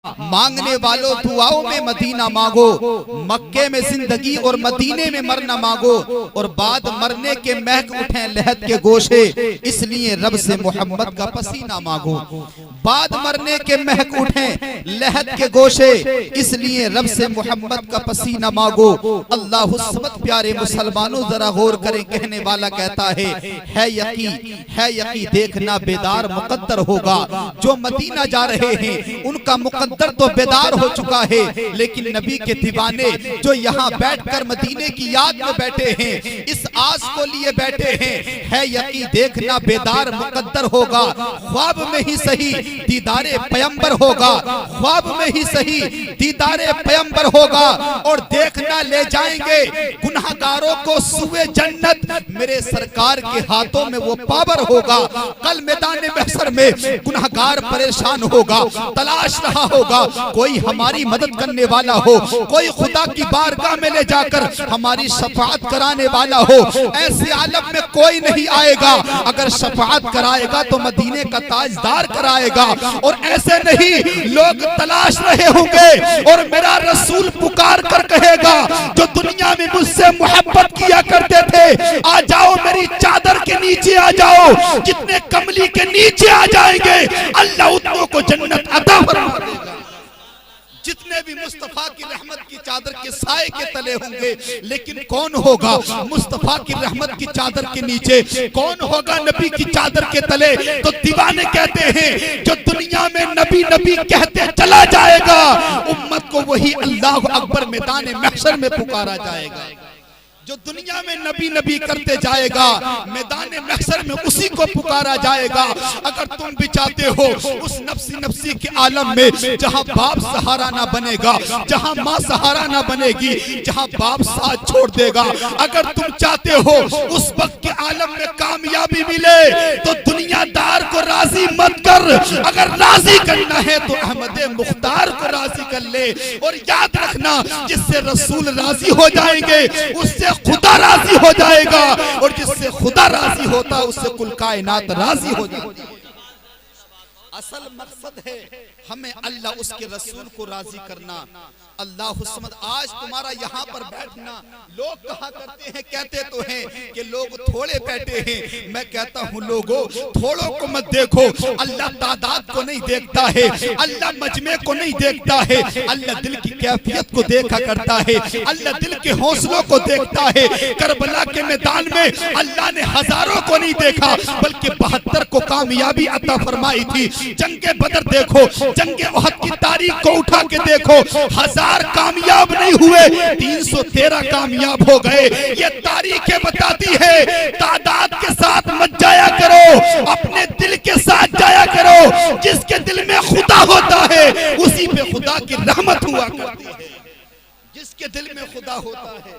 مانگنے والوں دعاؤں میں مدینہ مانگو، مکے میں زندگی اور مدینے میں مرنا مانگو، اور بعد مرنے کے مہک اٹھیں لحد کے گوشے، اس لیے رب سے محمد کا پسینہ مانگو۔ بعد مرنے کے مہک اٹھیں لحد کے گوشے، اس لیے رب سے محمد کا پسینہ مانگو۔ اللہ الصمد پیارے مسلمانوں ذرا غور کریں، کہنے والا کہتا ہے یقین دیکھنا بیدار مقدر ہوگا۔ جو مدینہ جا رہے ہیں ان کا مقدر تو بیدار ہو چکا ہے، لیکن نبی کے دیوانے جو یہاں بیٹھ کر مدینے کی یاد میں بیٹھے ہیں، اس آس کو لیے بیٹھے ہیں، ہے یقین دیکھنا بیدار مقدر ہوگا۔ خواب میں ہی صحیح دیدار پیمبر ہوگا، خواب میں ہی صحیح دیدار پیمبر ہوگا، اور دیکھنا لے جائیں گے گناہگاروں کو سوئے جنت، میرے سرکار کے ہاتھوں میں وہ پاور ہوگا۔ کل میدان محشر میں گناہگار پریشان ہوگا، تلاش رہا ہوگا کوئی ہماری مدد کرنے والا ہو، کوئی خدا کی بارگاہ میں لے جا کر ہماری شفاعت کرانے والا ہو۔ ایسے عالم میں کوئی نہیں آئے گا، اگر شفاعت کرائے گا تو مدینے کا تاجدار کرائے گا، اور ایسے نہیں لوگ تلاش رہے ہوں گے، اور میرا رسول پکار کر کہے گا جو دنیا میں مجھ سے محبت کیا کرتے تھے، آ جاؤ میری چادر کے نیچے آ جاؤ۔ جتنے کملی کے نیچے آ جائیں گے اللہ اتنوں کو جنت عطا فرما دے گا۔ جتنے بھی مصطفیٰ کی رحمت کی چادر کے سائے کے تلے ہوں گے، لیکن کون ہوگا مصطفیٰ کی رحمت کی چادر کے نیچے؟ کون ہوگا نبی کی چادر کے تلے؟ تو دیوانے کہتے ہیں جو دنیا میں نبی نبی کہتے چلا جائے گا، امت کو وہی اللہ اکبر میدان محشر میں پکارا جائے گا۔ جو دنیا میں نبی نبی کرتے جائے گا، میدان محشر میں اسی کو پکارا جائے گا۔ اگر تم بھی چاہتے ہو اس نفسی نفسی کے عالم میں جہاں باپ سہارا نہ بنے گا، جہاں ماں سہارا نہ بنے گی، جہاں باپ ساتھ چھوڑ دے گا، اگر تم چاہتے ہو اس وقت کے عالم میں کامیابی ملے تو دنیا دار کو راضی مت کر، اگر راضی کرنا ہے تو احمد مختار کو راضی کر لے۔ اور یاد رکھنا جس سے رسول راضی ہو جائیں گے اس سے خدا راضی ہو جائے گا، اور جس سے خدا راضی ہوتا اس سے کل کائنات راضی ہو جاتی ہے۔ اصل مقصد ہے ہمیں اللہ اس کے رسول کو راضی کرنا۔ اللہ الصمد آج تمہارا یہاں پر بیٹھنا، لوگ کہا کرتے ہیں، کہتے تو ہیں کہ لوگ تھوڑے بیٹھے ہیں، میں کہتا ہوں لوگوں تھوڑوں کو مت دیکھو، اللہ تعداد کو نہیں دیکھتا ہے، اللہ مجمع کو نہیں دیکھتا ہے، اللہ دل کی کیفیت کو دیکھا کرتا ہے، اللہ دل کے حوصلوں کو دیکھتا ہے۔ کربلا کے میدان میں اللہ نے ہزاروں کو نہیں دیکھا بلکہ 72 کو کامیابی عطا فرمائی تھی۔ جنگ بدر دیکھو، جنگ احد کی تاریخ کو اٹھا کے دیکھو، 1000 کامیاب نہیں ہوئے، 313 کامیاب ہو گئے۔ یہ تاریخ بتاتی ہے تعداد کے ساتھ مت جایا کرو، اپنے دل کے ساتھ جایا کرو۔ جس کے دل میں خدا ہوتا ہے اسی پہ خدا کی رحمت ہوا کرتی ہے۔ جس کے دل میں خدا ہوتا ہے،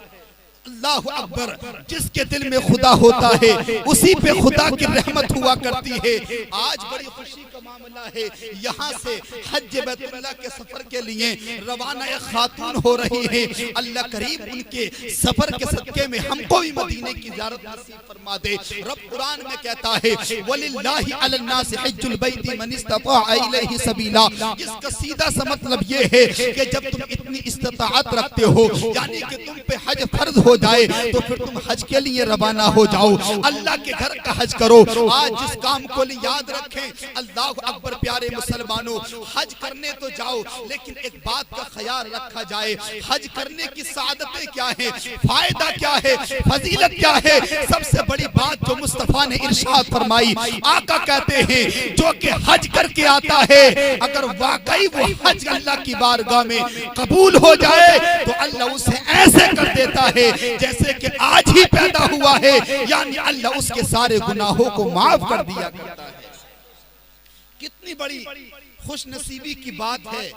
اللہ اکبر، جس کے دل میں خدا ہوتا ہے اسی پہ خدا کی رحمت ہوا کرتی ہے۔ آج بڑی خوشی کا معاملہ ہے، یہاں سے حج بیت اللہ کے سفر کے لیے روانہ ایک خاتون ہو رہی ہے۔ اللہ کریم ان کے سفر کے صدقے میں ہم کو بھی مدینے کی زیارت نصیب فرما دے۔ رب قرآن میں کہتا ہے وَلِلَّهِ عَلَى النَّاسِ حِجُّ الْبَيْتِ مَنِ اسْتَطَاعَ إِلَيْهِ سَبِيلًا۔ جس کا سیدھا سا مطلب یہ ہے کہ جب تم اتنی استطاعت رکھتے ہو، یعنی کہ تم پہ حج فرض ہو جائے تو پھر تم حج کے لیے روانہ ہو جاؤ، اللہ کے گھر کا حج کرو۔ آج جس کام کو یاد رکھیں، اللہ اکبر پیارے مسلمانوں، حج کرنے تو جاؤ لیکن ایک بات کا خیال رکھا جائے، حج کرنے کی سعادتیں کیا ہیں، فائدہ کیا ہے، فضیلت کیا ہے۔ سب سے بڑی بات جو مصطفیٰ نے ارشاد فرمائی، آقا کہتے ہیں جو کہ حج کر کے آتا ہے اگر واقعی وہ حج اللہ کی بارگاہ میں قبول ہو جائے تو اللہ اسے ایسے کر دیتا ہے جیسے کہ آج ہی پیدا ہوا ہے، یعنی اللہ اس کے سارے گناہوں کو معاف کر دیا کرتا ہے۔ کتنی بڑی خوش نصیبی کی بات ہے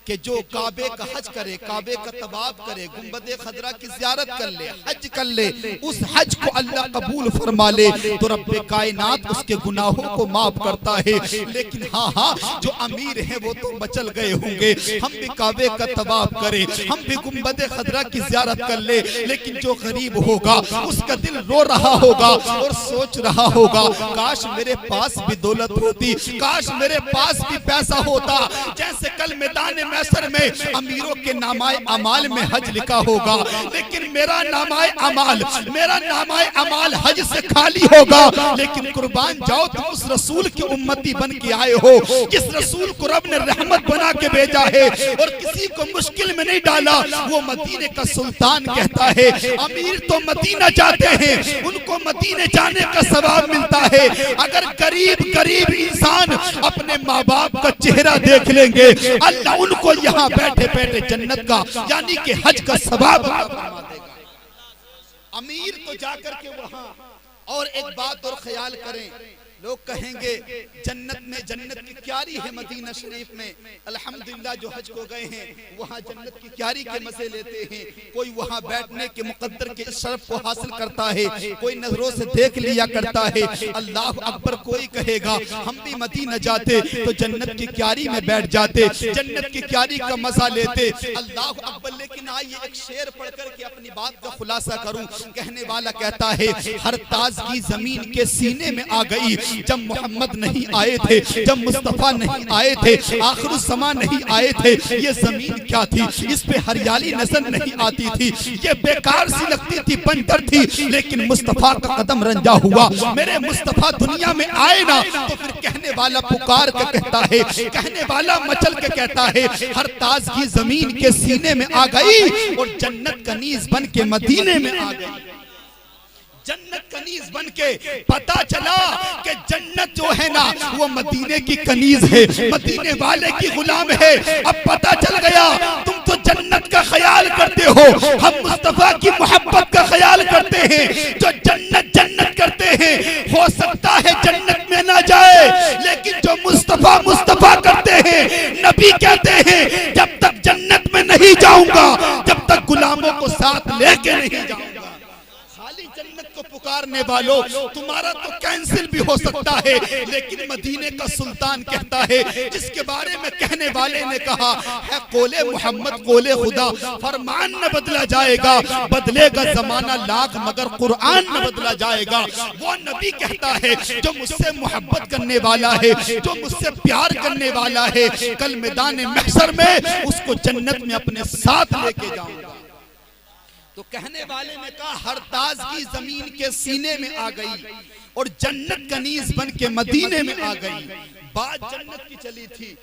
کہ جو کعبے کا حج کرے، کعبے کا طواف کرے، گنبد خضرا کی زیارت کر لے، حج کر لے، اس حج کو اللہ قبول فرما لے تو رب کائنات اس کے گناہوں کو معاف کرتا ہے۔ لیکن ہاں جو امیر ہیں وہ تو بچل گئے ہوں گے، ہم بھی کعبے کا طواف کریں، ہم بھی گنبد خضرا کی زیارت کر لے، لیکن جو غریب ہوگا اس کا دل رو رہا ہوگا اور سوچ رہا ہوگا کاش میرے پاس بھی دولت ہوتی، کاش میرے پاس بھی پیسہ ہوتا، جیسے کل میدان محشر میں امیروں کے نامہ اعمال میں حج لکھا ہوگا، لیکن میرا نامہ اعمال حج سے خالی ہوگا۔ لیکن قربان جاؤ تم اس رسول کی امتی بن کے آئے ہو، جس رسول کو رب نے رحمت بنا کے بھیجا ہے اور کسی کو مشکل میں نہیں ڈالا۔ وہ مدینے کا سلطان کہتا ہے امیر تو مدینہ جاتے ہیں، ان کو مدینے جانے کا ثواب ملتا ہے، اگر قریب انسان اپنے ماں باپ کا چہرہ دیکھ لیں گے اللہ ان کو یہاں بیٹھے بیٹھے جنت کا یعنی کہ حج کا ثواب فرما دے گا۔ امیر تو جا کر کے وہاں، اور ایک بات اور خیال کریں، لوگ کہیں گے جنت کی کیاری ہے مدینہ شریف میں، الحمدللہ جو حج کو گئے ہیں وہاں جنت کی کیاری کے مزے لیتے ہیں، کوئی وہاں بیٹھنے کے مقدر کے شرف کو حاصل کرتا ہے، کوئی نظروں سے دیکھ لیا کرتا ہے۔ اللہ اکبر کوئی کہے گا ہم بھی مدینہ جاتے تو جنت کی کیاری میں بیٹھ جاتے، جنت کی کیاری کا مزہ لیتے، اللہ اکبر۔ لیکن آئیے ایک شعر پڑھ کر کے اپنی بات کا خلاصہ کروں۔ کہنے والا کہتا ہے ہر تازگی زمین کے سینے میں آ گئی جب محمد نہیں آئے تھے، جب مصطفیٰ نہیں آئے تھے، آخر الزمان نہیں آئے تھے، یہ زمین کیا تھی، اس پہ ہریالی نظر نہیں آتی تھی، یہ بیکار سی لگتی تھی، بنجر تھی، لیکن مصطفیٰ کا قدم رنجا ہوا، میرے مصطفیٰ دنیا میں آئے نا تو پھر کہنے والا پکار کے کہتا ہے، کہنے والا مچل کے کہتا ہے ہر تازگی زمین کے سینے میں آ گئی اور جنت کنیز بن کے مدینے میں آ گئی۔ جنت کنیز بن کے پتا چلا کہ جنت جو ہے نا وہ مدینے کی کنیز ہے، مدینے والے کی غلام ہے۔ اب پتا چل گیا تم تو جنت کا خیال کرتے ہو، ہم مصطفیٰ کی محبت کا خیال کرتے ہیں، جو جنت کرتے ہیں ہو سکتا ہے جنت میں نہ جائے، لیکن جو مصطفیٰ کرتے ہیں نبی کہتے ہیں جب تک جنت میں نہیں جاؤں گا جب تک غلاموں کو ساتھ لے کے نہیں جاؤں گا۔ جنت کو پکارنے والوں تمہارا تو کینسل بھی ہو سکتا ہے، لیکن مدینے کا سلطان کہتا ہے جس کے بارے میں کہنے والے نے کہا ہے قول محمد قول خدا، فرمان نہ بدلا جائے گا، بدلے گا زمانہ لاکھ مگر قرآن نہ بدلا جائے گا۔ وہ نبی کہتا ہے جو مجھ سے محبت کرنے والا ہے، جو مجھ سے پیار کرنے والا ہے، کل میدان محشر میں اس کو جنت میں اپنے ساتھ لے کے جاؤں گا۔ تو کہنے والے نے کہا ہر تازگی زمین کے سینے میں آ گئی اور جنت کنیز بن کے مدینے میں آ گئی۔ بات جنت کی چلی تھی،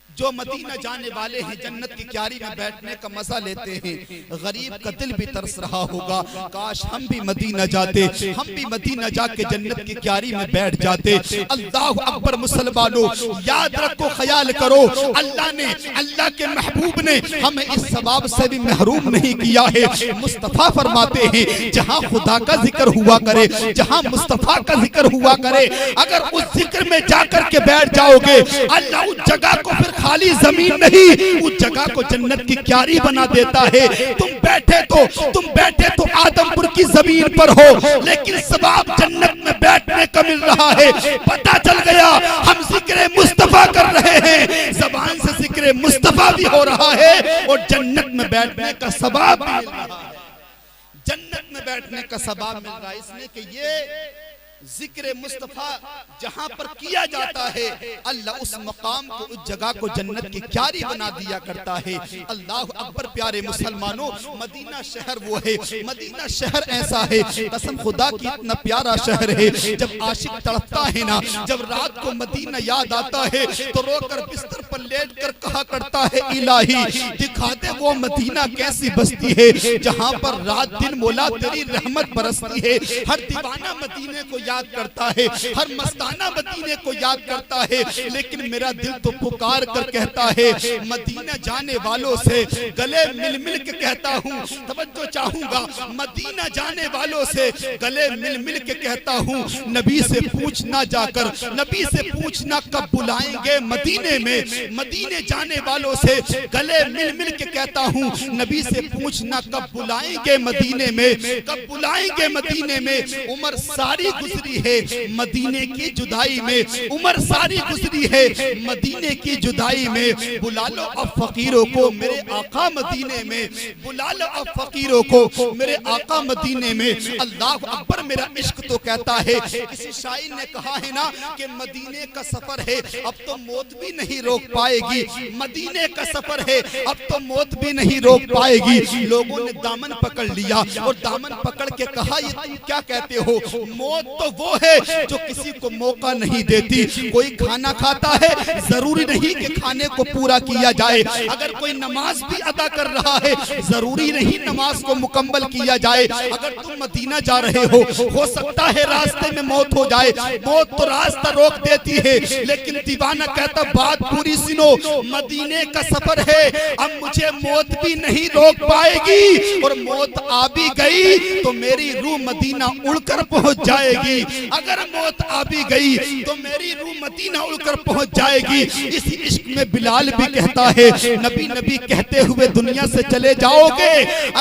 جو مدینہ جانے والے ہیں جنت کی کیاری میں بیٹھنے کا مزہ لیتے ہیں، غریب کا دل بھی ترس رہا ہوگا کاش ہم بھی مدینہ جاتے، ہم بھی مدینہ جا کے جنت کی کیاری میں بیٹھ جاتے۔ اللہ اکبر مسلمانوں، یاد رکھو، خیال کرو، اللہ کے محبوب نے ہمیں اس ثواب سے بھی محروم نہیں کیا ہے۔ مصطفیٰ فرماتے ہیں جہاں خدا کا ذکر ہوا کرے، جہاں مصطفیٰ کا ذکر ہوا کرے، اگر اس ذکر میں جا کر کے بیٹھ جاؤ گے اللہ اس جگہ کو پھر خالی زمین نہیں، اس جگہ کو جنت کی کیاری بنا دیتا ہے۔ تم بیٹھے تو آدم پور کی زمین پر ہو، لیکن ثواب جنت میں بیٹھنے کا مل رہا ہے۔ پتہ چل گیا ہم ذکر مصطفیٰ کر رہے ہیں، زبان سے ذکر مصطفیٰ بھی ہو رہا ہے اور جنت میں بیٹھنے کا ثواب بھی مل رہا ہے۔ جنت میں بیٹھنے کا ثواب مل رہا ہے، اس لیے کہ یہ ذکر مصطفیٰ جہاں پر کیا جاتا ہے اللہ اس مقام کو، اس جگہ کو جنت کی کیاری بنا دیا کرتا ہے۔ اللہ اکبر پیارے مسلمانوں، مدینہ شہر وہ ہے، مدینہ شہر ایسا ہے، قسم خدا کی اتنا پیارا شہر ہے، جب عاشق تڑپتا ہے نا، جب رات کو مدینہ یاد آتا ہے تو رو کر بستر پر لیٹ کر کہا کرتا ہے الہی دکھا دے وہ مدینہ کیسی بستی ہے جہاں پر رات دن مولا تیری رحمت برستی ہے. ہر دیوانہ مدینے کو یاد کرتا ہے, ہر مستانہ مدینے کو یاد کرتا ہے, لیکن میرا دل تو پکار کر کہتا ہے مدینہ جانے والوں سے گلے مل مل کے کہتا ہوں, توجہ چاہوں گا, مدینہ جانے والوں سے گلے مل مل کے کہتا ہوں, نبی سے پوچھنا جا کر, نبی سے پوچھنا کب بلائیں گے مدینے میں. مدینے جانے والوں سے گلے مل مل کے کہتا ہوں, نبی سے پوچھنا کب بلائیں گے مدینے میں, کب بلائیں گے مدینے میں. عمر ساری گزری ہے مدینے کی جدائی میں, عمر ساری گزری ہے مدینے کی جدائی میں. بلا لو اب فقیروں کو میرے آقا مدینے میں, بلا لو اب فقیروں کو میرے آقا مدینے میں. اللہ اکبر, میرا عشق تو کہتا ہے, کسی شاعر نے کہا ہے نا کہ مدینے کا سفر ہے اب تو موت بھی نہیں روک پائے گی, مدینے کا سفر ہے اب تو موت بھی نہیں روک پائے گی. لوگوں نے دامن پکڑ لیا اور دامن پکڑ کے کہا یہ تم کیا کہتے ہو, موت تو وہ ہے جو کسی کو موقع نہیں دیتی. کوئی کھانا کھاتا ہے ضروری نہیں کہ کھانے کو پورا کیا جائے, اگر کوئی نماز بھی ادا کر رہا ہے ضروری نہیں نماز کو مکمل کیا جائے. اگر تم مدینہ جا رہے ہو سکتا ہے راستے میں موت ہو جائے, موت تو راستہ روک دیتی ہے, لیکن دیوانہ کہتا بات پوری سنو, مدینے کا سفر ہے اب مجھے موت بھی نہیں روک پائے گی, اور موت آ بھی گئی تو میری روح مدینہ اڑ کر پہنچ جائے گی. اگر موت آ بھی گئی تو میری روح مدینہ اڑ کر پہنچ جائے گی. اسی عشق میں بلال بھی کہتا ہے نبی نبی کہتے ہوئے دنیا سے چلے جاؤ گے,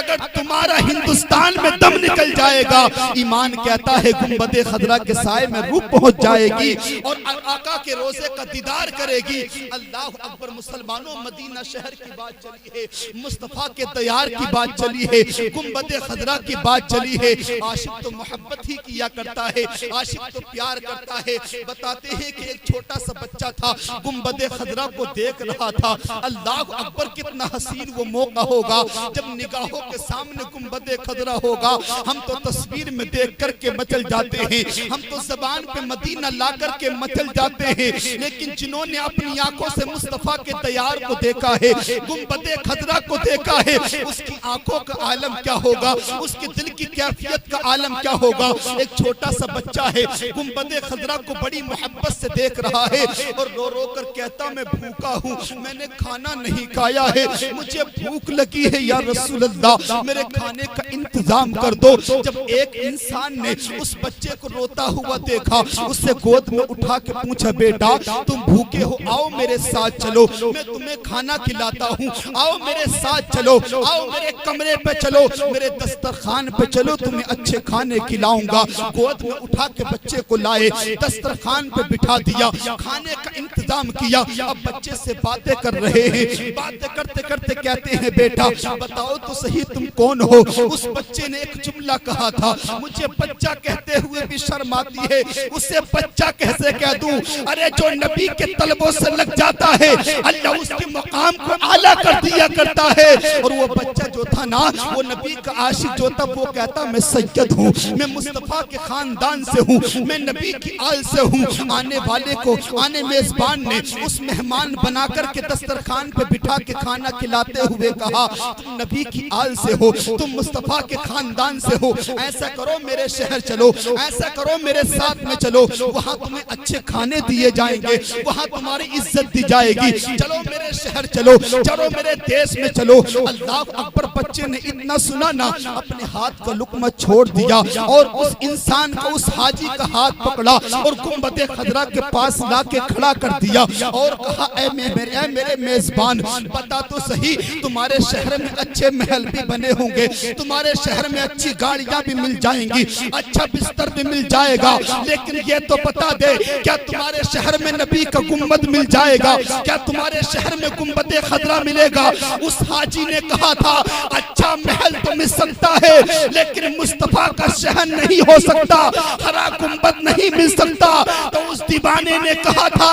اگر تمہارا ہندوستان میں دم نکل جائے گا, ایمان کہتا ہے گنبد خضرا کے سائے میں روح پہنچ جائے گی اور آقا کے روزے کا دیدار کرے گی. اللہ اکبر مسلمانوں, مدینہ شہر کی بات چلی ہے, مصطفیٰ کے دیار کی بات چلی ہے, گنبد خضرا کی بات چلی ہے. عاشق تو محبت ہی کیا کرتا ہے, عاشق تو پیار کرتا ہے. بتاتے ہیں کہ ایک چھوٹا سا بچہ تھا گنبد خضرا کو دیکھ رہا تھا. اللہ اکبر, کتنا حسین وہ موقع ہوگا جب نگاہوں کے سامنے گنبد خضرا ہوگا. ہم تو تصویر میں دیکھ کر کے مچل جاتے ہیں, ہم تو زبان پہ مدینہ لا کر کے مچل جاتے ہیں, لیکن جنہوں نے اپنی آنکھوں سے مصطفیٰ کے دیار کو دیکھا ہے, گنبد خضرا کو دیکھا ہے, اس کی آنکھوں کا عالم کیا ہوگا, اس کے دل کی کیفیت کا عالم کیا ہوگا. ایک چھوٹا سا بچہ ہے گنبد خضرا کو بڑی محبت سے دیکھ رہا ہے اور رو رو کر کہتا میں بھوکا ہوں, میں نے کھانا نہیں کھایا ہے, مجھے بھوک لگی ہے یا رسول اللہ, میرے کھانے کا انتظام کر دو. جب ایک انسان نے اس بچے کو روتا ہوا دیکھا, اس سے گود میں اٹھا کے پوچھا بیٹا تم بھوکے ہو, آؤ میرے ساتھ چلو, میں تمہیں کھانا کھلاتا ہوں, آؤ میرے ساتھ چلو, آؤ میرے کمرے پہ چلو, میرے دسترخوان پہ چلو, تمہیں اچھے کھانے کھلاؤں گا. گود میں اٹھا کے بچے کو لائے, دسترخوان پہ بٹھا دیا, کھانے کا انتظام کیا. اب بچے سے باتیں کر رہے ہیں, باتیں کرتے کرتے کہتے ہیں بیٹا بتاؤ تو صحیح تم کون ہو. اس بچے نے ایک جملہ کہا تھا, مجھے بچہ کہتے ہوئے بھی شرم آتی ہے, اسے بچہ کیسے کہہ دوں, ارے جو نبی کے طلبوں سے لگ جاتا ہے اللہ اس کے مقام کو اعلیٰ کر دیا کرتا ہے. اور وہ بچہ جو تھا نا, وہ نبی کا عاشق جو تھا, وہ کہتا میں سید ہوں, میں مصطفیٰ کے خاندان سے ہوں, میں نبی کی آل سے ہوں. آنے والے کو, آنے میزبان نے اس مہمان بنا کر کے دسترخوان پہ بٹھا کے کھانا کھلاتے ہوئے کہا تم نبی کی آل سے ہو, تم مصطفیٰ کے خاندان سے ہو, ایسا کرو میرے شہر چلو, ایسا کرو میرے ساتھ میں چلو, وہاں تمہیں اچھے کھانے دیے جائیں گے, وہاں تمہاری عزت دی جائے گی. چلو میرے شہر چلو, چلو میرے دیش میں چلو. اللہ اکبر, بچے نے اتنا سنا نا, اپنے ہاتھ کا لقمہ چھوڑ دیا اور اس انسان کو, اس حاجی کا ہاتھ پکڑا اور گنبد خضرا کے پاس لا کے کھڑا کر دیا اور کہا اے میرے میزبان بتا تو صحیح, تمہارے شہر میں اچھے محل بھی بنے ہوں گے, تمہارے شہر میں اچھی گاڑیاں بھی مل جائیں گی, اچھا بستر بھی مل جائے گا, لیکن یہ تو بتا دے کیا تمہارے شہر میں نبی کا گنبد مل جائے گا, کیا تمہارے شہر میں گنبد خضرا ملے گا. اس حاجی نے کہا تھا اچھا محل تو مل سکتا ہے لیکن مصطفیٰ کا شہر نہیں ہو سکتا, ہرا گنبد نہیں مل سکتا. تو اس دیوانے نے کہا تھا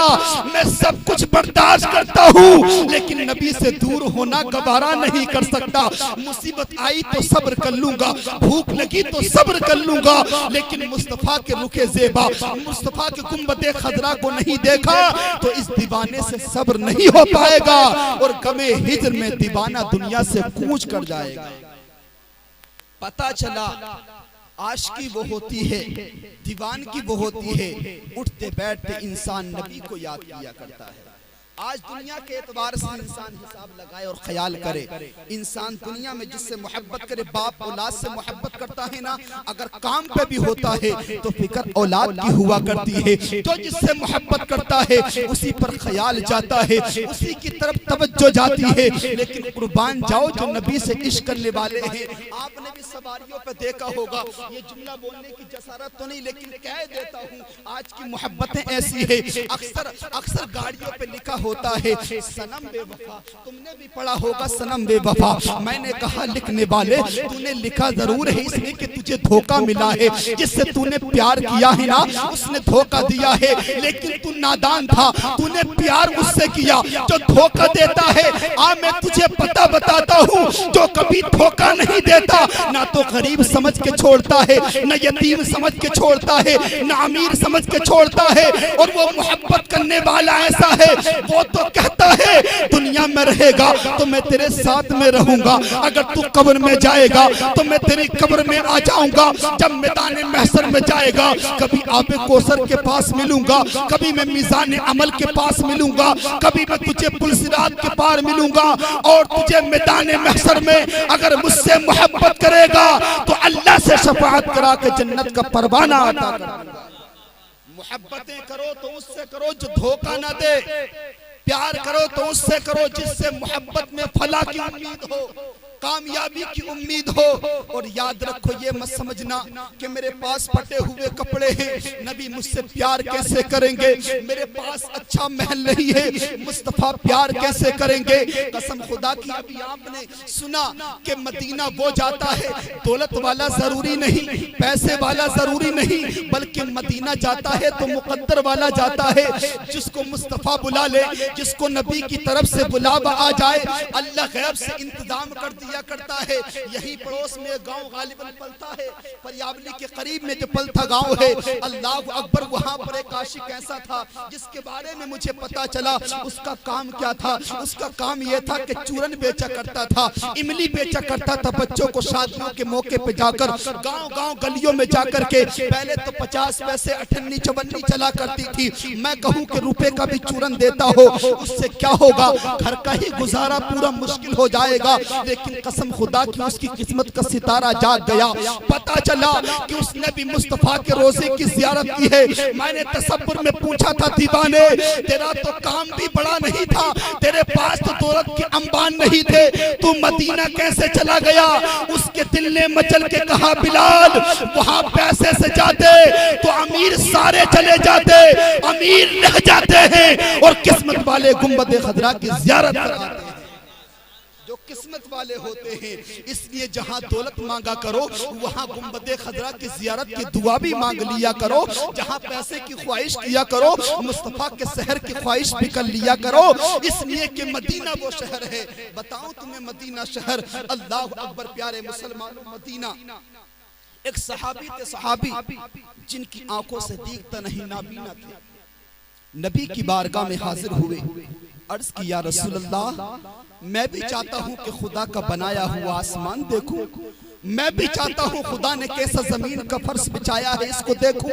میں سب کچھ برداشت کرتا ہوں لیکن نبی سے دور ہونا گوارا نہیں کر سکتا. مصیبت آئی تو صبر کر لوں گا, بھوک لگی تو صبر کر لوں گا, لیکن مصطفیٰ کے رخ زیبا, مصطفیٰ کے گنبد خضرا کو نہیں دیکھا تو اس دیوانے سے صبر نہیں ہو پائے گا. اور غم ہجر میں دیوانہ دنیا سے کوچ کر جائے گا۔ پتہ چلا عاشقی وہ ہوتی ہے، دیوانگی وہ ہوتی ہے، اٹھتے بیٹھتے انسان نبی کو یاد کیا کرتا ہے۔ آج دنیا کے اعتبار سے انسان حساب لگائے اور خیال کرے، انسان دنیا میں جس سے محبت کرے، باپ اولاد سے محبت کرتا ہے نا، اگر کام پہ بھی ہوتا ہے تو فکر اولاد کی ہوا کرتی ہے۔ جو جس سے محبت کرتا ہے اسی پر خیال جاتا ہے، اسی کی طرف توجہ جاتی ہے۔ لیکن قربان جاؤ جو نبی سے عشق کرنے والے ہیں، آپ نے بھی سواریوں پہ دیکھا ہوگا، یہ جملہ بولنے کی جسارت تو نہیں لیکن کہہ دیتا ہوں، آج کی محبتیں ایسی ہیں، اکثر گاڑیوں پہ لکھا ہوتا ہے سنم بے وفا۔ تم نے بھی پڑھا ہوگا سنم بے وفا۔ میں نے کہا لکھنے والے تو نے لکھا ضرور ہے اس لیے کہ تجھے دھوکہ ملا ہے، جس سے تو نے پیار کیا ہے نا اس نے دھوکہ دیا ہے، لیکن تو نادان تھا، تو نے پیار اس سے کیا جو دھوکہ دیتا ہے۔ میں تجھے پتہ بتاتا ہوں، جو کبھی دھوکہ نہیں دیتا نہ تو غریب سمجھ کے چھوڑتا ہے، نہ یتیم سمجھ کے چھوڑتا ہے، نہ امیر سمجھ کے چھوڑتا ہے۔ اور وہ محبت کرنے والا ایسا ہے، وہ تو کہتا ہے دنیا میں رہے گا تو میں تیرے ساتھ میں رہوں گا، اگر تو قبر میں جائے گا تو میں تیری قبر میں آ جاؤں گا۔ جب میدان محشر میں جائے گا کبھی آب کوثر کے پاس ملوں گا، کبھی میں میزان عمل کے پاس ملوں گا، کبھی میں تجھے پل صراط کے پار ملوں گا، اور تجھے میدان محشر میں اگر مجھ سے محبت کرے گا تو اللہ سے شفاعت کرا کے جنت کا پروانہ عطا کروں گا۔ محبتیں کرو تو اس سے کرو جو دھوکہ نہ دے، پیار کرو تو اس سے کرو جس سے محبت میں فلاح کی امید ہو، کامیابی کی امید ہو۔ اور یاد رکھو یہ مت سمجھنا کہ میرے پاس پھٹے ہوئے کپڑے ہیں نبی مجھ سے پیار کیسے کریں گے، میرے پاس اچھا محل نہیں ہے مصطفیٰ پیار کیسے کریں گے۔ قسم خدا کی ابھی آپ نے سنا کہ مدینہ وہ جاتا ہے، دولت والا ضروری نہیں، پیسے والا ضروری نہیں، بلکہ مدینہ جاتا ہے تو مقدر والا جاتا ہے۔ جس کو مصطفیٰ بلا لے، جس کو نبی کی طرف سے بلاوا آ جائے، اللہ غیب سے انتظام کر دیا کرتا ہے۔ یہی پڑوس میں گاؤں غالباً پلتا ہے، پریابلی کے قریب میں جو پلتا گاؤں ہے، اللہ اکبر، وہاں پر ایک عاشق ایسا تھا جس کے بارے میں مجھے پتا چلا اس کا کام کیا تھا۔ اس کا کام یہ تھا کہ چورن بیچا کرتا تھا، املی بیچا کرتا تھا، بچوں کو شادیوں کے موقع پہ جا کر گاؤں گاؤں گلیوں میں جا کر کے، پہلے تو 50 پیسے 58 54 چلا کرتی تھی، میں کہوں کہ روپے کا بھی چورن دیتا ہو اس سے کیا ہوگا، گھر کا ہی گزارا پورا مشکل ہو جائے گا۔ لیکن قسم خدا کی اس کی قسمت کا ستارہ جاگ گیا، پتا چلا کہ اس نے بھی مصطفیٰ کے روزے کی زیارت کی ہے۔ میں نے تصور میں پوچھا تھا دیوانے تیرا تو کام بھی بڑا نہیں تھا، تیرے پاس تو دولت کے انبان نہیں تھے، تو مدینہ کیسے چلا گیا؟ اس کے دل نے مچل کے کہا بلال وہاں پیسے سے جاتے تو امیر سارے چلے جاتے، امیر رہ جاتے ہیں، اور قسمت والے گنبد خضرا کی زیارت کر آتے ہیں جو قسمت والے ہوتے ہیں۔ اس لیے جہاں دولت مانگا کرو وہاں گنبد خضرا کی زیارت کی دعا بھی مانگ لیا کرو، جہاں پیسے کی خواہش کیا کرو مصطفیٰ کے شہر کی خواہش بھی کر لیا کرو، اس لیے کہ مدینہ وہ شہر ہے۔ بتاؤں تمہیں مدینہ شہر، اللہ اکبر پیارے مسلمانوں، مدینہ ایک صحابی تھے، صحابی جن کی آنکھوں سے دیکھتا نہیں نابینا تھے، نبی کی بارگاہ میں حاضر ہوئے، عرض کی یا رسول اللہ میں بھی چاہتا ہوں کہ خدا کا بنایا ہوا آسمان دیکھوں، میں بھی چاہتا ہوں خدا نے کیسا زمین کا فرش بچایا ہے اس کو دیکھوں،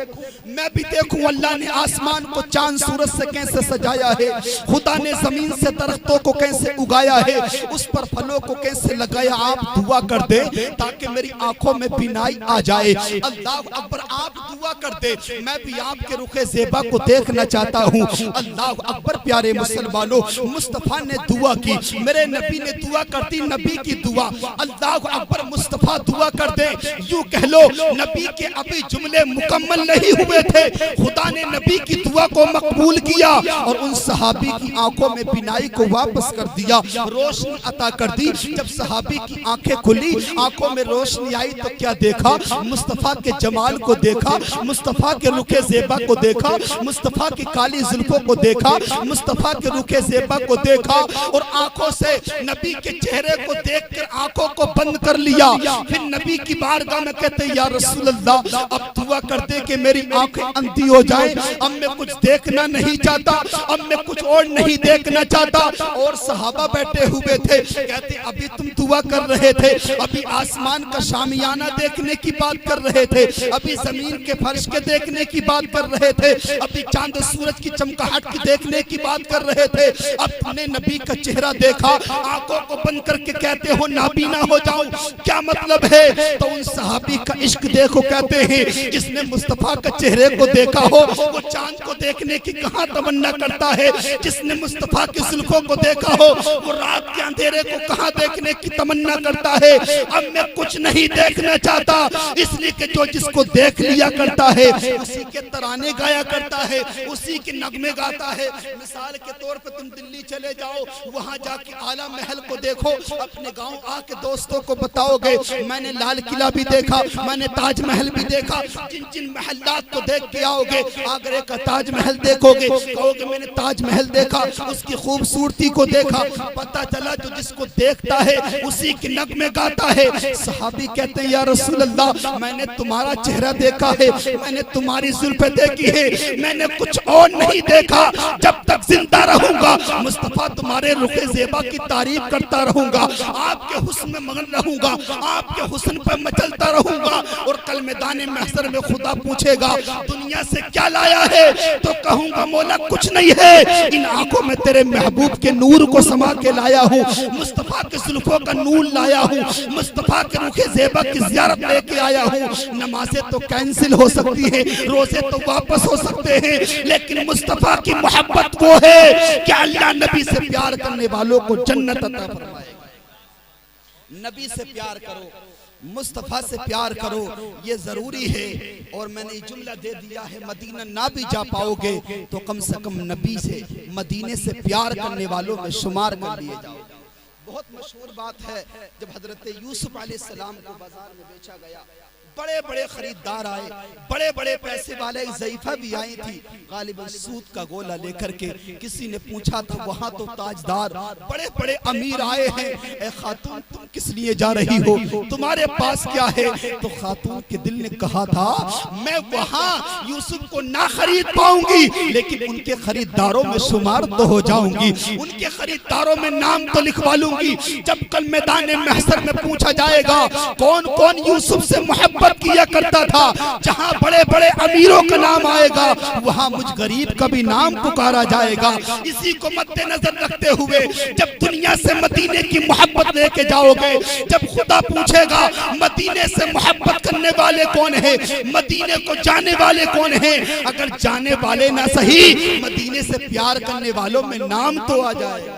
میں بھی دیکھوں اللہ نے آسمان کو چاند سورج سے کیسے سجایا ہے، خدا نے زمین سے درختوں کو کیسے اگایا ہے، اس پر پھلوں کو کیسے لگایا۔ آپ دعا کر دے تاکہ میری آنکھوں میں بینائی آ جائے۔ اللہ اکبر، آپ دعا کر دے، میں بھی آپ کے رخ زیبا کو دیکھنا چاہتا ہوں۔ اللہ اکبر پیارے مسلمانوں، مصطفیٰ نے دعا کی، میرے نبی نے دعا کرتی، نبی کی دعا۔ اللہ اکبر، مصطفیٰ دعا کر دے، یوں کہہ لو نبی کے ابھی جملے مکمل نہیں ہوئے تھے، خدا نے نبی کی دعا کو مقبول کیا اور ان صحابی کی آنکھوں میں بینائی کو واپس کر دیا، روشنی عطا کر دی۔ جب صحابی کی آنکھیں کھلی، آنکھوں میں روشنی آئی تو کیا دیکھا؟ مصطفیٰ کے جمال کو دیکھا، مصطفیٰ کے رخ زیبا کو دیکھا، مصطفیٰ کی کالی زلفوں کو دیکھا، مصطفیٰ کے رخ زیبا کو دیکھا، اور آنکھوں سے نبی کے چہرے کو دیکھ کر آنکھوں کو بند کر لیا. پھر نبی کی بارگاہ میں کہتے یا رسول اللہ اب دعا کرتے کہ میری آنکھیں اندھی ہو جائیں, اب میں کچھ دیکھنا نہیں چاہتا, اب میں کچھ اور نہیں دیکھنا چاہتا. اور صحابہ بیٹھے ہوئے تھے, کہتے ابھی تم دعا کر رہے تھے, ابھی آسمان کا شامیانہ دیکھنے کی بات کر رہے تھے, ابھی زمین کے فرش کے دیکھنے کی بات کر رہے تھے, ابھی چاند و سورج کی چمکاہٹ کی دیکھنے کی بات کر رہے تھے, اب تم نے نبی کا چہرہ دیکھا, آنکھوں کو بند کر کے کہتے ہو نابینا ہو جاؤں, کیا مطلب ہے؟ تو ان صحابی کا عشق دیکھو, کہتے ہیں جس نے مصطفیٰ کا چہرے کو دیکھا ہو وہ چاند کو دیکھنے کی کہاں تمنا کرتا ہے, جس نے مصطفیٰ کی زلفوں کو دیکھا ہو وہ رات کے اندھیرے کو کہاں دیکھنے کی تمنا کرتا ہے. اب میں کچھ نہیں دیکھنا چاہتا, اس لیے کہ جو جس کو دیکھ لیا کرتا ہے اسی کے ترانے گایا کرتا ہے, اسی کے نغمے گاتا ہے. مثال کے طور پر تم دلی چلے جاؤ, وہاں جا کے اعلیٰ محل کو دیکھو, اپنے گاؤں آ کے دوستوں کو بتاؤ گے میں نے لال قلعہ بھی دیکھا, میں نے تاج محل بھی دیکھا, جن جن محلات کو دیکھ کے آؤ گے, آگرے کا تاج محل دیکھو گے, کہو گے میں نے تاج محل دیکھا, اس کی خوبصورتی کو دیکھا. پتہ چلا جو جس کو دیکھتا ہے اسی کے نغمے گاتا ہے. صحابی کہتے ہیں یا رسول اللہ میں نے تمہارا چہرہ دیکھا ہے, میں نے تمہاری زلفیں دیکھی ہے, میں نے کچھ اور نہیں دیکھا. جب تک زندہ رہوں گا مصطفیٰ تمہارے رخ زیبا کی تعریف کرتا رہوں گا, آپ کے حسن میں مگن رہوں گا, آپ کے حسن پر مچلتا رہوں گا. اور کل میدان محشر میں خدا پوچھے گا دنیا سے کیا لایا ہے, تو کہوں گا مولا کچھ نہیں ہے, ان آنکھوں میں تیرے محبوب کے نور کو سما کے لایا ہوں, مصطفیٰ کے زلفوں کا نور لایا ہوں, مصطفیٰ کے رخ زیبا کی زیارت لے کے آیا ہوں. نمازیں تو کینسل ہو سکتی ہیں, روزے تو واپس ہو سکتے ہیں, لیکن مصطفیٰ کی محبت وہ ہے کہ اللہ نبی سے پیار کرنے والوں کو جنت عطا فرمائے گا. نبی سے پیار کرو, مصطفیٰ سے پیار کرو, یہ ضروری ہے. اور میں نے جملہ دے دیا ہے مدینہ نہ بھی جا پاؤ گے تو کم سے کم نبی سے مدینے سے پیار کرنے والوں میں شمار کر لیے جاؤ. بہت مشہور بات ہے, جب حضرت یوسف علیہ السلام کو بازار میں بیچا گیا, بڑے بڑے خریدار آئے, بڑے بڑے پیسے والے, ایک ضعیفہ بھی آئی تھی غالباً سود کا گولا لے کر کے. کسی نے پوچھا تھا وہاں تو تاجدار بڑے بڑے امیر آئے ہیں, اے خاتون تم کس لیے جا رہی ہو, تمہارے پاس کیا ہے؟ تو خاتون کے دل نے کہا تھا میں وہاں یوسف کو نہ خرید پاؤں گی لیکن ان کے خریداروں میں شمار تو ہو جاؤں گی, ان کے خریداروں میں نام تو لکھوا لوں گی. جب کل میدان محشر میں پوچھا جائے گا کون کون یوسف سے محبت کیا کرتا تھا, جہاں بڑے بڑے امیروں کا نام آئے گا وہاں مجھ غریب کا بھی نام پکارا جائے گا. اسی کو مد نظر رکھتے ہوئے جب دنیا سے مدینے کی محبت لے کے جاؤ گے, جب خدا پوچھے گا مدینے سے محبت کرنے والے کون ہیں, مدینے کو جانے والے کون ہیں, اگر جانے والے نہ صحیح مدینے سے پیار کرنے والوں میں نام تو آ جائے,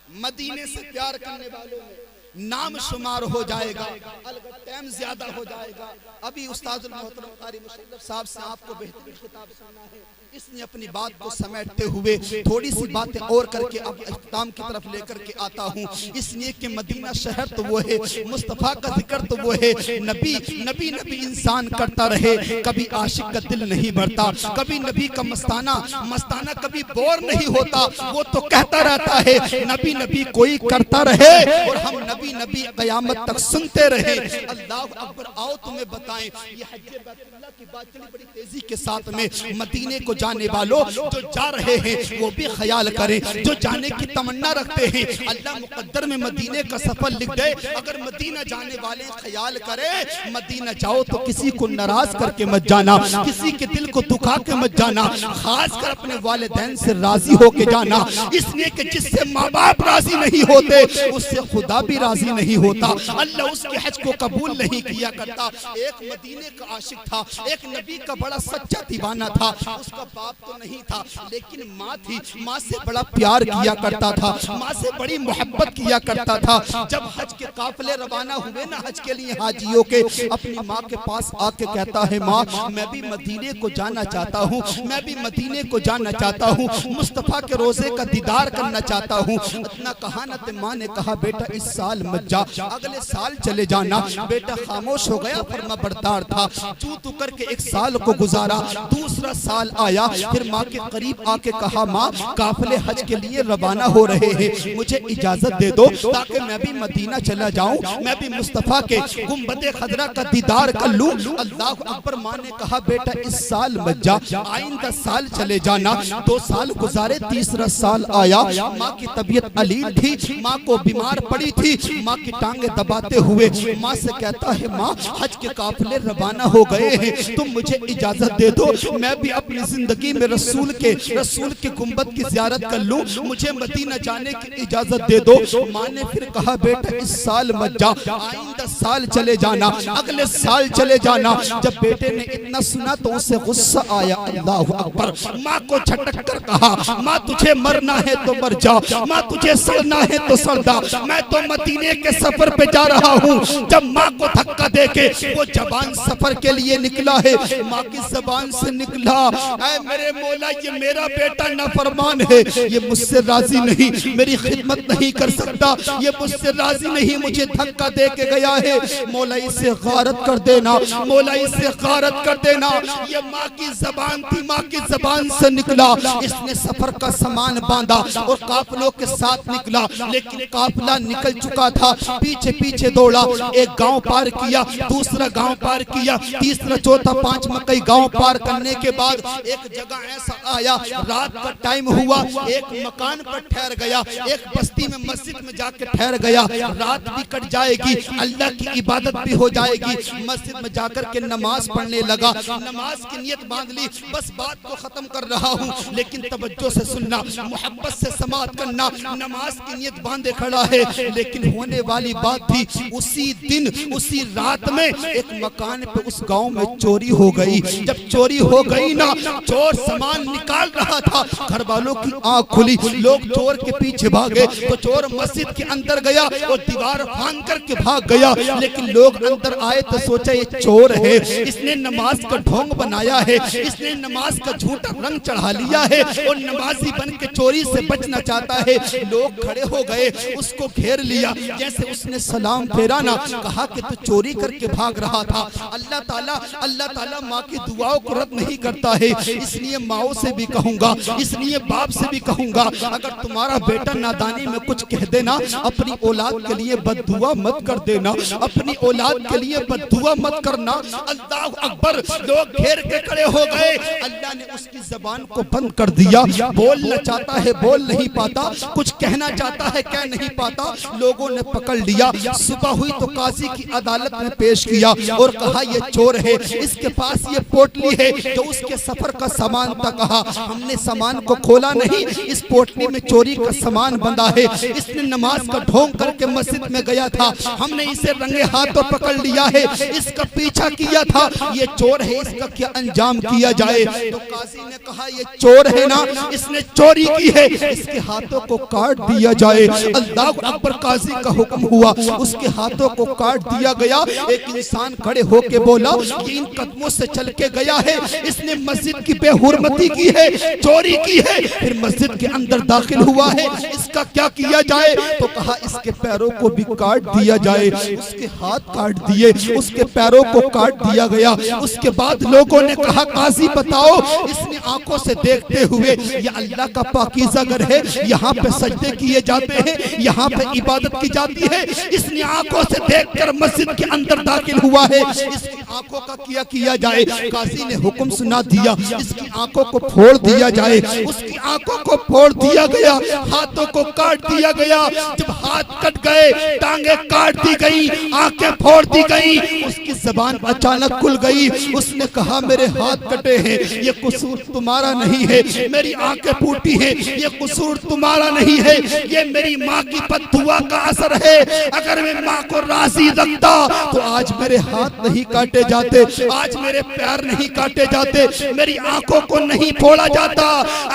مدینے سے پیار کرنے والوں میں نام شمار ہو جائے گا. البتہ ٹائم زیادہ ہو جائے گا. ابھی استاد المحترم قاری مشرف صاحب سے آپ کو بہترین خطاب سنا ہے, اس نے اپنی بات کو سمیٹتے ہوئے تھوڑی سی باتیں اور کر کے اب اختتام کی طرف لے کر کے آتا ہوں. اس لیے کہ مدینہ شہر تو وہ ہے, مصطفیٰ کا ذکر تو وہ ہے, نبی نبی نبی انسان کرتا رہے, کبھی عاشق کا دل نہیں بھرتا, کبھی نبی کا مستانہ کبھی بور نہیں ہوتا, وہ تو کہتا رہتا ہے نبی نبی کوئی کرتا رہے اور ہم نبی نبی قیامت تک سنتے رہے. اللہ اکبر. آؤ تمہیں بتائیں, یہ حج بیت اللہ کی بات چلی بڑی تیزی کے ساتھ میں. مدینے کو جانے والوں جو جا رہے ہیں وہ بھی خیال کریں, جو جانے کی تمنا رکھتے ہیں اللہ مقدر میں مدینے کا سفر لکھ دے. اگر مدینہ جانے والے خیال کریں مدینہ جاؤ تو کسی کو ناراض کر کے مت جانا, کسی کے دل کو دکھا کے مت جانا, خاص کر اپنے والدین سے راضی ہو کے جانا. اس لیے کہ جس سے ماں باپ راضی نہیں ہوتے اس سے خدا بھی راضی نہیں ہوتا, اللہ اس کے حج کو قبول نہیں کیا کرتا. ایک مدینے کا عاشق تھا, ایک نبی کا بڑا سچا دیوانہ تھا, اس کا باپ تو نہیں تھا لیکن ماں تھی, ماں سے بڑا پیار کیا کرتا تھا, ماں سے بڑی محبت کیا کرتا تھا. جب حج کے قافلے روانہ ہوئے نا حج کے لیے حاجیوں کے, اپنی ماں کے پاس آ کے کہتا ہے ماں میں بھی مدینے کو جانا چاہتا ہوں, میں بھی مدینے کو جانا چاہتا ہوں, مصطفیٰ کے روزے کا دیدار کرنا چاہتا ہوں. اتنا کہا نہ تے ماں نے کہا بیٹا اس سال سال مت جا، اگلے سال چلے جانا۔ بیٹا خاموش ہو گیا، فرما بردار تھا، چو تو کر کے 1 سال کو گزارا۔ دوسرا سال آیا، پھر ماں کے قریب آ کے کہا ماں قافلے حج کے لیے روانہ ہو رہے ہیں، مجھے اجازت دے دو تاکہ میں بھی مدینہ چلا جاؤں، میں بھی مصطفیٰ کے گنبد خضرا کا دیدار کر لوں۔ اللہ اکبر۔ ماں نے کہا بیٹا اس سال مت جا، آئندہ سال چلے جانا۔ 2 سال گزارے، تیسرا سال آیا، ماں کی طبیعت علیل تھی، ماں کو بیمار پڑی تھی۔ ماں کی ٹانگیں دباتے ہوئے ماں سے کہتا ہے ماں حج کے قافلے روانہ ہو گئے ہیں، تم مجھے اجازت دے دو، میں بھی اپنی زندگی میں رسول کے گنبد کی زیارت کر لوں، مجھے مدینہ جانے کی اجازت دے دو۔ ماں نے پھر کہا بیٹا اس سال مت جا، آئندہ سال چلے جانا، اگلے سال چلے جانا۔ جب بیٹے نے اتنا سنا تو اسے غصہ آیا۔ اللہ اکبر۔ ماں کو جھٹک کر کہا ماں تجھے مرنا ہے تو مر جا، ماں تجھے سڑنا ہے تو سڑ جا، میں تو مدینے کے سفر پہ جا رہا ہوں۔ جب ماں کو دھکا دے کے وہ زبان سفر کے لیے نکلا ہے، ماں کی زبان سے نکلا اے میرے مولا یہ میرا بیٹا نافرمان ہے، یہ مجھ سے راضی نہیں، میری خدمت نہیں کر سکتا، یہ مجھ سے راضی نہیں، مجھے دھکا دے کے گیا ہے، مولا اسے غارت کر دینا، مولا اسے غارت کر دینا۔ یہ ماں کی زبان تھی، ماں کی زبان سے نکلا۔ اس نے سفر کا سامان باندھا اور قافلوں کے ساتھ نکلا، لیکن قافلہ نکل چکا تھا، پیچھے پیچھے دوڑا، ایک گاؤں پار کیا، دوسرا گاؤں پار کیا، تیسرا چوتھا پانچواں کئی گاؤں پار کرنے کے بعد ایک جگہ ایسا آیا، رات کا ٹائم ہوا، ایک مکان پر ٹھہر گیا، ایک بستی میں مسجد میں جا کے ٹھہر گیا۔ رات بھی کٹ جائے گی، اللہ کی عبادت بھی ہو جائے گی، مسجد میں جا کر کے نماز پڑھنے لگا، نماز کی نیت باندھ لی، بس بات کو ختم کر رہا ہوں لیکن توجہ سے سننا، محبت سے سماعت کرنا۔ نماز کی نیت باندھے کھڑا ہے، لیکن ہونے والی بات تھی اسی دن اسی رات میں ایک مکان پہ اس گاؤں میں چوری ہو گئی۔ جب چوری ہو گئی نا، چور سامان نکال رہا تھا، گھر والوں کی آنکھ کھلی، لوگ چور کے پیچھے بھاگے تو چور مسجد کے اندر گیا اور دیوار پھاند کر کے بھاگ گیا، لیکن لوگ اندر آئے تو سوچا یہ چور ہے، اس نے نماز کا ڈھونگ بنایا ہے، اس نے نماز کا جھوٹا رنگ چڑھا لیا ہے اور نمازی بن کے چوری سے بچنا چاہتا ہے۔ لوگ کھڑے ہو گئے، اس کو گھیر لیا، جیسے اس نے سلام پھیرا نا، کہا کہ تو چوری کر کے بھاگ رہا تھا۔ اللہ تعالیٰ ماں کی دعاؤں کو رد نہیں کرتا ہے، اس لیے ماؤں سے بھی کہوں گا، اس لیے باپ سے بھی کہوں گا، اگر تمہارا بیٹا نادانی میں کچھ کہہ دینا، اپنی اولاد کے لیے بد دعا مت کر دینا، اپنی اولاد کے لیے بد دعا مت کرنا۔ اللہ اکبر۔ لوگ گھیر کے کھڑے ہو گئے، اللہ نے اس کی زبان کو بند کر دیا، بولنا چاہتا ہے بول نہیں پاتا، کچھ کہنا چاہتا ہے کہہ نہیں پاتا۔ لوگوں نے پکڑ لیا، صبح ہوئی تو قاضی کی عدالت میں پیش کیا اور کہا یہ چور ہے، اس کے پاس یہ پوٹلی ہے جو اس کے سفر کا سامان تھا۔ کہا ہم نے سامان کو کھولا نہیں، اس پوٹلی میں چوری کا سامان بندھا ہے، اس نے نماز کا ڈھونگ کر کے مسجد میں گیا تھا، ہم نے اسے رنگے ہاتھوں پکڑ لیا ہے، اس کا پیچھا کیا تھا، یہ چور ہے، اس کا کیا انجام کیا جائے؟ تو قاضی نے کہا یہ چور ہے نا، اس نے چوری کی ہے، اس کے ہاتھوں کو کاٹ دیا جائے۔ اللہ اکبر۔ قاضی کا حکم ہوا، اس کے ہاتھوں کو کاٹ دیا گیا۔ ایک انسان کھڑے ہو کے بولا یہ ان قدموں سے چل کے گیا ہے، اس نے مسجد کی بے حرمتی کی ہے، چوری کی ہے، پھر مسجد کے اندر داخل ہوا ہے، اس کا کیا کیا جائے؟ تو کہا اس کے پیروں کو بھی کاٹ دیا جائے، اس کے ہاتھ کاٹ دیے، اس کے پیروں کو کاٹ دیا گیا۔ اس کے بعد لوگوں نے کہا قاضی بتاؤ، اس نے آنکھوں سے دیکھتے ہوئے یہ اللہ کا پاکیزہ گھر ہے، یہاں پہ سجدے کیے جاتے ہیں، یہاں پہ عبادت کی جاتی ہے، اس نے آنکھوں سے دیکھ کر مسجد کے اندر داخل ہوا ہے، اس کی آنکھوں کا کیا جائے؟ قاضی نے حکم سنا دیا اس کی آنکھوں کو پھوڑ دیا جائے، اس کی آنکھوں کو پھوڑ دیا گیا، ہاتھوں کو کاٹ دیا گیا۔ جب ہاتھ کٹ گئے، ٹانگیں کاٹ دی گئی، آنکھیں پھوڑ دی گئی، اس کی زبان اچانک کھل گئی، اس نے کہا میرے ہاتھ کٹے ہیں، یہ قصور تمہارا نہیں ہے، میری آنکھیں پھوٹی ہیں، یہ قصور تمہارا نہیں ہے، یہ میری ماں کی بد دعا کا اثر ہے، اگر میں ماں کو راضی رکھتا تو آج میرے ہاتھ نہیں کاٹے جاتے، آج میرے پیر نہیں کاٹے جاتے، میری آنکھوں کو نہیں پھوڑا جاتا،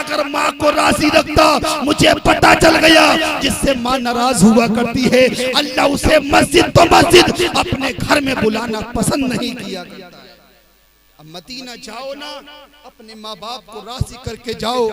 اگر ماں کو راضی رکھتا مجھے پتہ چل گیا جس سے ماں ناراض ہوا کرتی ہے اللہ اسے مسجد تو مسجد اپنے گھر میں بلانا پسند نہیں کیا کرتا ہے۔ اب مدینہ جاؤ نا، اپنے ماں باپ کو راضی کر کے جاؤ،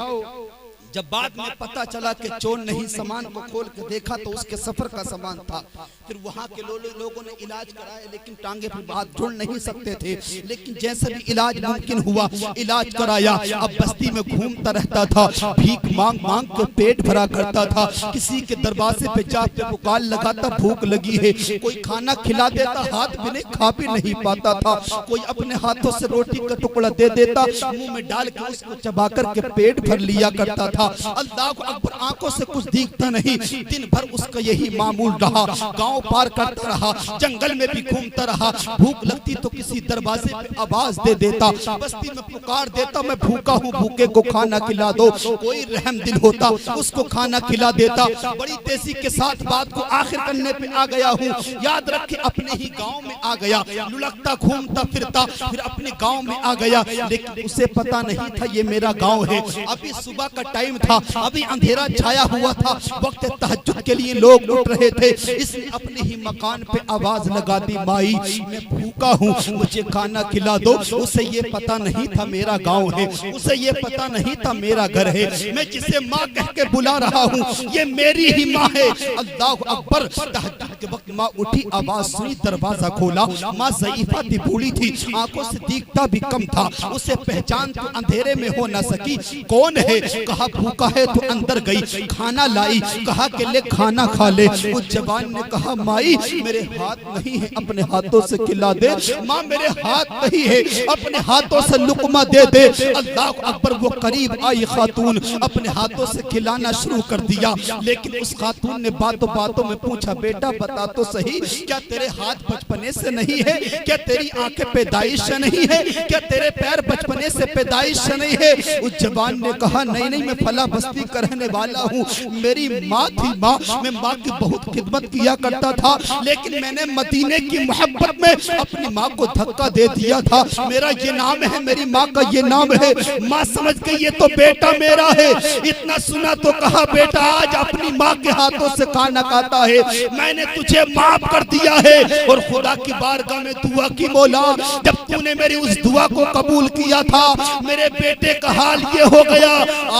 جب بعد میں پتا چلا کہ چور نہیں سامان کو کھول کے دیکھا تو اس کے سفر کا سامان تھا. پھر وہاں کے لوگوں نے علاج کرائے لیکن ٹانگے پہ بات جوڑ نہیں سکتے تھے. لیکن جیسے بھی علاج ممکن ہوا علاج کرایا. اب بستی میں گھومتا رہتا تھا, بھیک مانگ مانگ کے پیٹ بھرا کرتا تھا. کسی کے دروازے پہ جا کے پکار لگاتا بھوک لگی ہے, کوئی کھانا کھلا دیتا, ہاتھ میں نہیں کھا بھی نہیں پاتا تھا. کوئی اپنے ہاتھوں سے روٹی کا ٹکڑا دے دیتا, منہ میں ڈال کے اس کو چبا کر کے پیٹ بھر لیا کرتا تھا. اللہ اکبر, آنکھوں سے کچھ دیکھتا نہیں. دن بھر اس کا یہی معمول رہا. گاؤں پار کرتا رہا, جنگل میں بھی گھومتا رہا. بھوک لگتی تو کسی دروازے پہ آواز دے دیتا, بستی میں پکار دیتا میں بھوکا ہوں, بھوکے کو کھانا کھلا دو. کوئی رحم دل ہوتا اس کو کھانا کھلا دیتا. بڑی تیزی کے ساتھ بات کو آخر کرنے پہ آ گیا ہوں. یاد رکھے اپنے ہی گاؤں میں آ گیا, لڑکتا گھومتا پھرتا پھر اپنے گاؤں میں آ گیا. لیکن اسے پتا نہیں تھا یہ میرا گاؤں ہے. ابھی صبح کا ٹائم تھا, ابھی اندھیرا چھایا ہوا تھا, وقت تہجد کے لیے لوگ اٹھ رہے تھے. اس نے اپنے ہی مکان پہ آواز لگا دی, مائی میں بھوکا ہوں, مجھے کھانا کھلا دو. اسے یہ پتا نہیں تھا میرا گاؤں ہے, اسے یہ پتا نہیں تھا میرا گھر ہے. میں جسے ماں کہہ کے بلا رہا ہوں یہ میری ہی ماں ہے. اللہ اکبر, تہجد کے وقت ماں اٹھی, آواز سنی, دروازہ کھولا. ماں ضعیفہ تھی, بوڑھی تھی, آنکھوں سے دیکھتا بھی کم تھا. اسے پہچان تو اندھیرے میں ہو نہ سکی. کون ہے؟ کہا بھوکا ہے تو اندر گئی, کھانا لائی, کہا کہ لے کھانا کھا لے. اس جوان نے کہا مائی میرے ہاتھ نہیں ہے, اپنے ہاتھوں سے کھلا دے. ماں میرے ہاتھ نہیں ہے, اپنے ہاتھوں سے لقمہ دے دے. اللہ اکبر, وہ قریب آئی خاتون, اپنے ہاتھوں سے کھلانا شروع کر دیا. لیکن اس خاتون نے باتوں باتوں میں پوچھا, بیٹا بتا تو صحیح, کیا تیرے ہاتھ بچپنے سے نہیں ہے؟ کیا تیری آنکھیں پیدائش سے نہیں ہے؟ کیا تیرے پیر بچپنے سے پیدائش سے نہیں ہے؟ اس جوان نے کہا نہیں میں فلاں بستی کا رہنے والا ہوں, میری ماں تھی. ماں, میں ماں کی بہت خدمت کیا کرتا تھا, لیکن میں نے مدینے کی محبت میں اپنی ماں کو دھکا دے دیا تھا. میرا یہ نام ہے, میری ماں کا یہ نام ہے. ماں سمجھ گئی یہ تو بیٹا میرا ہے. اتنا سنا تو کہا بیٹا آج اپنی ماں کے ہاتھوں سے کھانا کھاتا ہے, میں نے تجھے معاف کر دیا ہے. اور خدا کی بارگاہ میں دعا کی, مولا جب تو نے میری اس دعا کو قبول کیا تھا, میرے بیٹے کا حال یہ ہو گیا,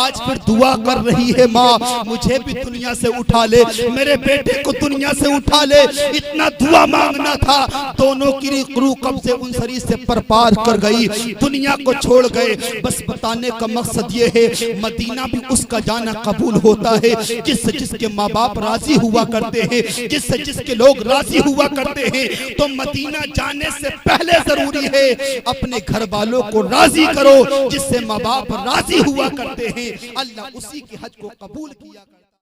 آج پھر دعا کر رہی ہے ماں مجھے بھی دنیا سے اٹھا لے, میرے بیٹے کو دنیا سے اٹھا لے. اتنا دعا مانگنا تھا, دونوں کی روح قبضے انصری سے پرپار کر گئی, دنیا کو چھوڑ گئے. بس بتانے کا مقصد یہ ہے مدینہ بھی اس کا جانا قبول ہوتا ہے جس کے ماں باپ راضی ہوا کرتے ہیں, جس کے لوگ راضی ہوا کرتے ہیں. تو مدینہ جانے سے پہلے ضروری ہے اپنے گھر والوں کو راضی کرو, جس سے ماں باپ راضی ہوا کرتے ہیں. اللہ اسی کے حج کو قبول کیا.